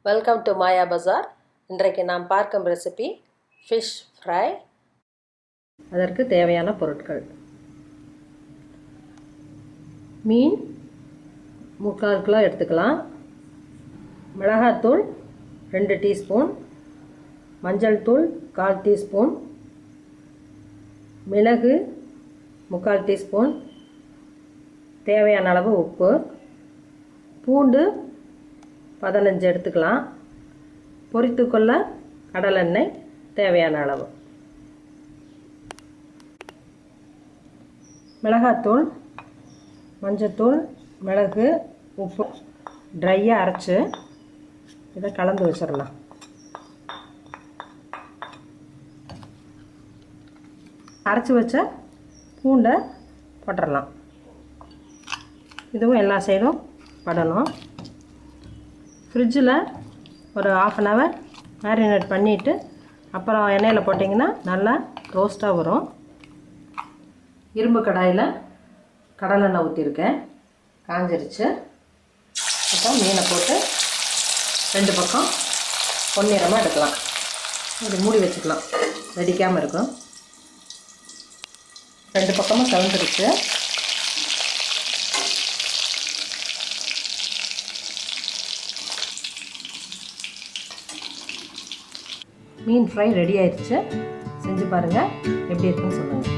Welcome to மாயா பஜார். இன்றைக்கு நாம் பார்க்கும் ரெசிபி ஃபிஷ் ஃப்ரை. அதற்கு தேவையான பொருட்கள்: மீன் 3/4 கிலோ எடுத்துக்கலாம், மிளகாத்தூள் 2 டீஸ்பூன், மஞ்சள் தூள் 1/4 டீஸ்பூன், மிளகு 3/4 டீஸ்பூன், தேவையான அளவு உப்பு, பூண்டு 15 எடுத்துக்கலாம், பொரித்துக்கொள்ள கடலெண்ணெய் தேவையான அளவு. மிளகாத்தூள், மஞ்சத்தூள், மிளகு, உப்பு ட்ரையாக அரைச்சி இதை கலந்து வச்சிடலாம். அரைச்சி வச்ச பூண்டை போட்டுடலாம். இதுவும் எல்லா சைடும் படணும். ஃப்ரிட்ஜில் ஒரு 1/2 hour மேரினேட் பண்ணிவிட்டு அப்புறம் எண்ணெயில் போட்டிங்கன்னா நல்லா ரோஸ்ட்டாக வரும். இரும்பு கடாயில் கடலெண்ணெய் ஊற்றிருக்கேன், காஞ்சிருச்சு. அப்புறம் மீனை போட்டு 2 பக்கம் பொன்னிறமாக எடுக்கலாம். இது மூடி வச்சுக்கலாம், வெடிக்காமல் இருக்கும். 2 பக்கமும் கலந்துருச்சு. மீன் ஃப்ரை ரெடி ஆயிடுச்சு. செஞ்சு பாருங்கள், எப்படி இருக்குன்னு சொல்லுங்கள்.